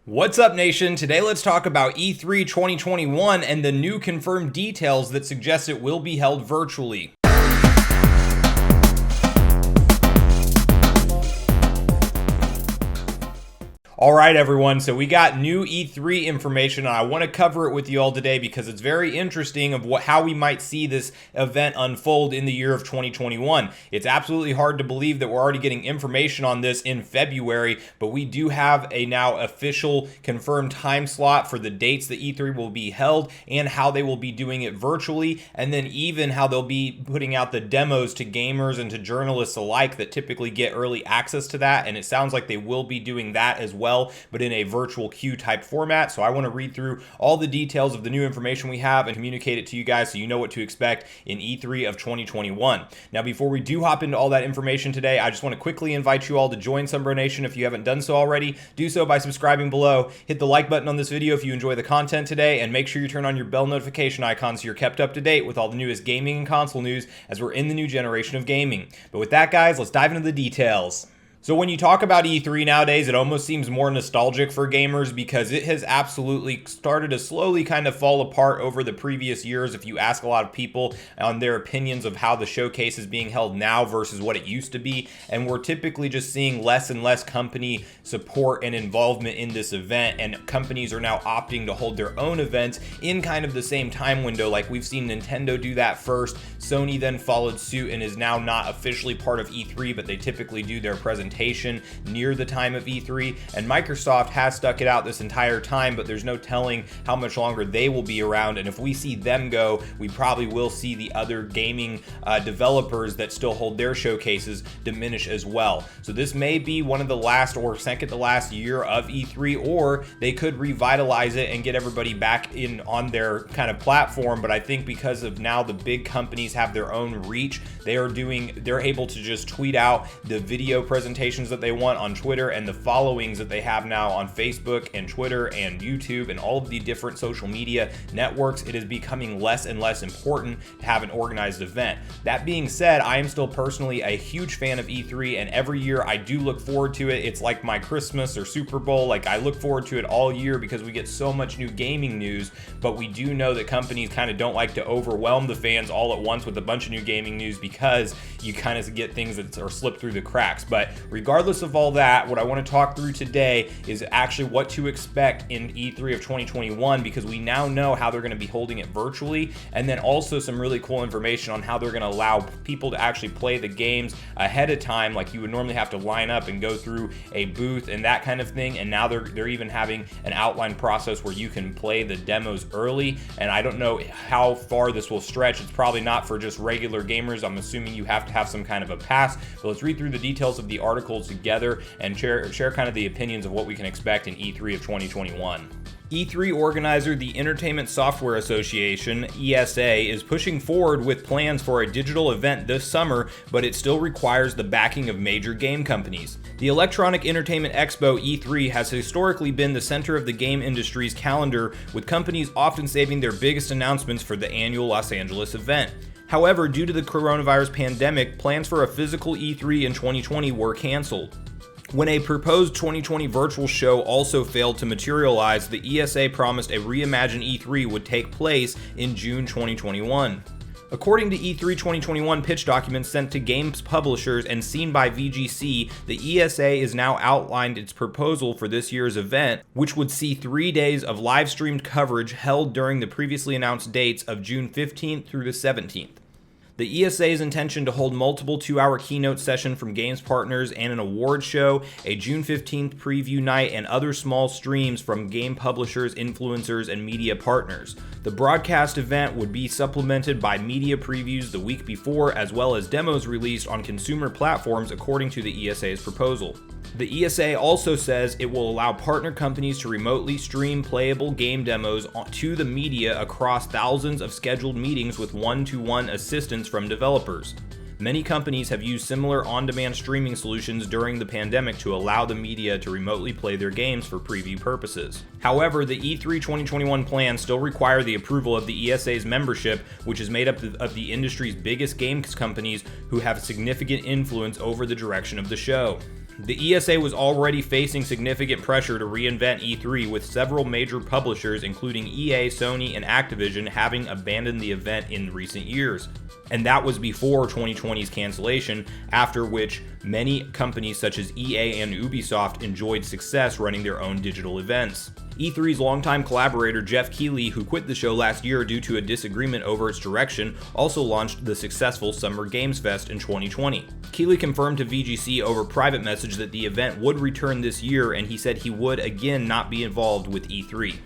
What's up, nation? Today let's talk about E3 2021 and the new confirmed details that suggest it will be held virtually. All right, everyone, so we got new E3 information, and I want to cover it with you all today because it's very interesting of how we might see this event unfold in the year of 2021. It's absolutely hard to believe that we're already getting information on this in February, but we do have a now official confirmed time slot for the dates that E3 will be held and how they will be doing it virtually, and then even how they'll be putting out the demos to gamers and to journalists alike that typically get early access to that, and it sounds like they will be doing that as well, but in a virtual queue type format. So I want to read through all the details of the new information we have and communicate it to you guys so you know what to expect in E3 of 2021. Now, before we do hop into all that information today, I just want to quickly invite you all to join Sunbro Nation if you haven't done so already. Do so by subscribing below, hit the like button on this video if you enjoy the content today, and make sure you turn on your bell notification icon so you're kept up to date with all the newest gaming and console news as we're in the new generation of gaming. But with that, guys, let's dive into the details. So when you talk about E3 nowadays, it almost seems more nostalgic for gamers because it has absolutely started to slowly kind of fall apart over the previous years. If you ask a lot of people on their opinions of how the showcase is being held now versus what it used to be, and we're typically just seeing less and less company support and involvement in this event, and companies are now opting to hold their own events in kind of the same time window. Like we've seen Nintendo do that first, Sony then followed suit and is now not officially part of E3, but they typically do their presentation near the time of E3, and Microsoft has stuck it out this entire time, but there's no telling how much longer they will be around, and if we see them go, we probably will see the other gaming developers that still hold their showcases diminish as well. So this may be one of the last or second to last year of E3, or they could revitalize it and get everybody back in on their kind of platform, but I think because of now the big companies have their own reach, they're able to just tweet out the video presentations that they want on Twitter and the followings that they have now on Facebook and Twitter and YouTube and all of the different social media networks. It is becoming less and less important to have an organized event. That being said, I am still personally a huge fan of E3, and every year I do look forward to it. It's like my Christmas or Super Bowl. Like, I look forward to it all year because we get so much new gaming news, but we do know that companies kind of don't like to overwhelm the fans all at once with a bunch of new gaming news because you kind of get things that are slipped through the cracks. But regardless of all that, what I want to talk through today is actually what to expect in E3 of 2021, because we now know how they're going to be holding it virtually, and then also some really cool information on how they're going to allow people to actually play the games ahead of time, like you would normally have to line up and go through a booth and that kind of thing, and now they're even having an outline process where you can play the demos early, and I don't know how far this will stretch. It's probably not for just regular gamers. I'm assuming you have to have some kind of a pass, but let's read through the details of the articles together and share kind of the opinions of what we can expect in E3 of 2021. E3 organizer, the Entertainment Software Association, ESA, is pushing forward with plans for a digital event this summer, but it still requires the backing of major game companies. The Electronic Entertainment Expo, E3, has historically been the center of the game industry's calendar, with companies often saving their biggest announcements for the annual Los Angeles event. However, due to the coronavirus pandemic, plans for a physical E3 in 2020 were canceled. When a proposed 2020 virtual show also failed to materialize, the ESA promised a reimagined E3 would take place in June 2021. According to E3 2021 pitch documents sent to games publishers and seen by VGC, the ESA is now outlined its proposal for this year's event, which would see 3 days of live-streamed coverage held during the previously announced dates of June 15th through the 17th. The ESA's intention to hold multiple 2-hour keynote sessions from games partners and an award show, a June 15th preview night, and other small streams from game publishers, influencers, and media partners. The broadcast event would be supplemented by media previews the week before, as well as demos released on consumer platforms according to the ESA's proposal. The ESA also says it will allow partner companies to remotely stream playable game demos to the media across thousands of scheduled meetings with one-to-one assistance from developers. Many companies have used similar on-demand streaming solutions during the pandemic to allow the media to remotely play their games for preview purposes. However, the E3 2021 plans still require the approval of the ESA's membership, which is made up of the industry's biggest games companies who have significant influence over the direction of the show. The ESA was already facing significant pressure to reinvent E3, with several major publishers, including EA, Sony, and Activision, having abandoned the event in recent years. And that was before 2020's cancellation, after which many companies such as EA and Ubisoft enjoyed success running their own digital events. E3's longtime collaborator Jeff Keighley, who quit the show last year due to a disagreement over its direction, also launched the successful Summer Games Fest in 2020. Keighley confirmed to VGC over private message that the event would return this year, and he said he would again not be involved with E3.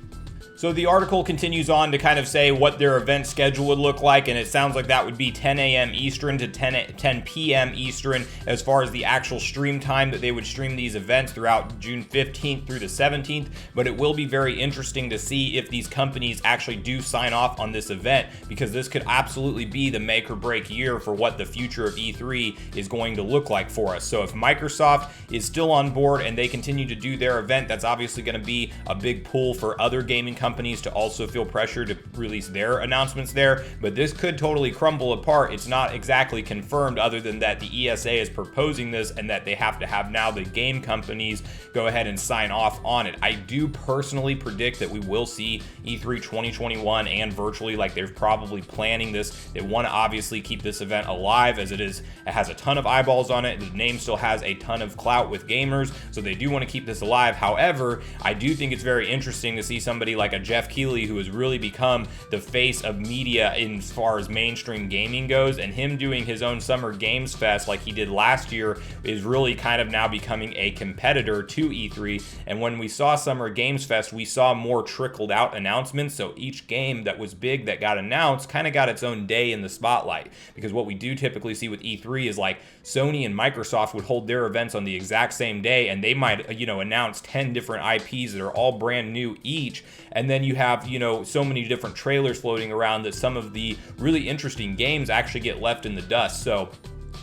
So the article continues on to kind of say what their event schedule would look like, and it sounds like that would be 10 a.m. Eastern to 10 p.m. Eastern as far as the actual stream time that they would stream these events throughout June 15th through the 17th, but it will be very interesting to see if these companies actually do sign off on this event, because this could absolutely be the make or break year for what the future of E3 is going to look like for us. So if Microsoft is still on board and they continue to do their event, that's obviously going to be a big pull for other gaming companies to also feel pressure to release their announcements there, but this could totally crumble apart. It's not exactly confirmed, other than that the ESA is proposing this and that they have to have now the game companies go ahead and sign off on it. I do personally predict that we will see E3 2021 and virtually, like they're probably planning this. They want to obviously keep this event alive, as it has a ton of eyeballs on it. The name still has a ton of clout with gamers, so they do want to keep this alive. However, I do think it's very interesting to see somebody like a Jeff Keighley, who has really become the face of media as far as mainstream gaming goes, and him doing his own Summer Games Fest like he did last year is really kind of now becoming a competitor to E3. And when we saw Summer Games Fest, we saw more trickled out announcements, so each game that was big that got announced kind of got its own day in the spotlight, because what we do typically see with E3 is like Sony and Microsoft would hold their events on the exact same day, and they might announce 10 different IPs that are all brand new each, and then you have so many different trailers floating around that some of the really interesting games actually get left in the dust. So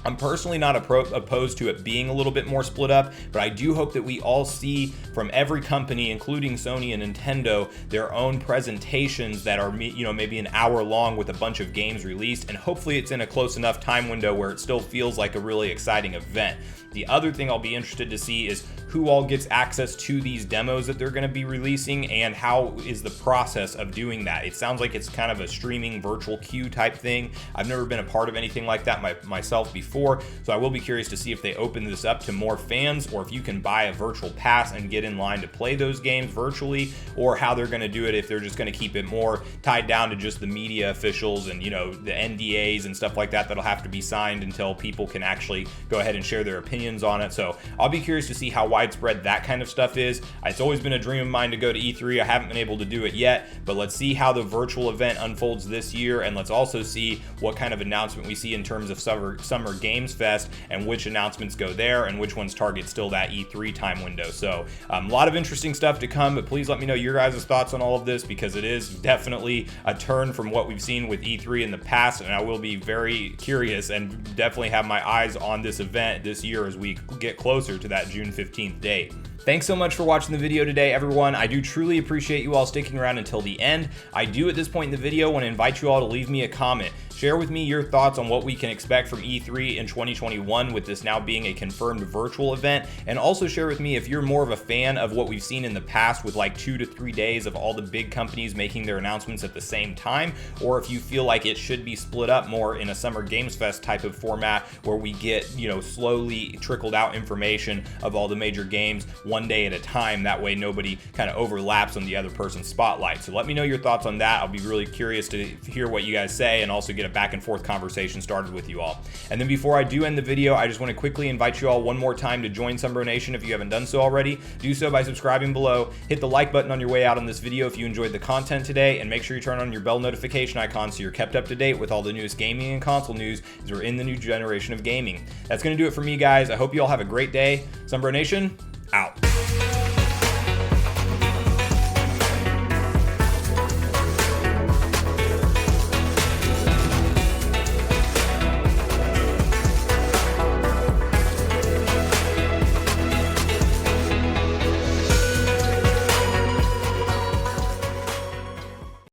I'm personally not opposed to it being a little bit more split up, but I do hope that we all see from every company, including Sony and Nintendo, their own presentations that are maybe an hour long with a bunch of games released, and hopefully it's in a close enough time window where it still feels like a really exciting event. The other thing I'll be interested to see is who all gets access to these demos that they're going to be releasing, and how is the process of doing that. It sounds like it's kind of a streaming virtual queue type thing. I've never been a part of anything like that myself before, so I will be curious to see if they open this up to more fans, or if you can buy a virtual pass and get in line to play those games virtually, or how they're going to do it, if they're just going to keep it more tied down to just the media officials and the NDAs and stuff like that that'll have to be signed until people can actually go ahead and share their opinions on it. So I'll be curious to see how widespread that kind of stuff is. It's always been a dream of mine to go to E3. I haven't been able to do it yet, but let's see how the virtual event unfolds this year, and let's also see what kind of announcement we see in terms of Summer Games Fest, and which announcements go there and which ones target still that E3 time window. So a lot of interesting stuff to come, but please let me know your guys' thoughts on all of this, because it is definitely a turn from what we've seen with E3 in the past, and I will be very curious and definitely have my eyes on this event this year as we get closer to that June 15th date. Thanks so much for watching the video today, everyone. I do truly appreciate you all sticking around until the end. I do, at this point in the video, want to invite you all to leave me a comment. Share with me your thoughts on what we can expect from E3 in 2021, with this now being a confirmed virtual event, and also share with me if you're more of a fan of what we've seen in the past with like 2 to 3 days of all the big companies making their announcements at the same time, or if you feel like it should be split up more in a Summer Games Fest type of format where we get slowly trickled out information of all the major games one day at a time. That way nobody kind of overlaps on the other person's spotlight. So let me know your thoughts on that. I'll be really curious to hear what you guys say, and also get a back and forth conversation started with you all. And then before I do end the video, I just want to quickly invite you all one more time to join Sunbro Nation if you haven't done so already. Do so by subscribing below, hit the like button on your way out on this video if you enjoyed the content today, and make sure you turn on your bell notification icon so you're kept up to date with all the newest gaming and console news, as we're in the new generation of gaming. That's going to do it for me, guys. I hope you all have a great day. Sunbro Nation, out.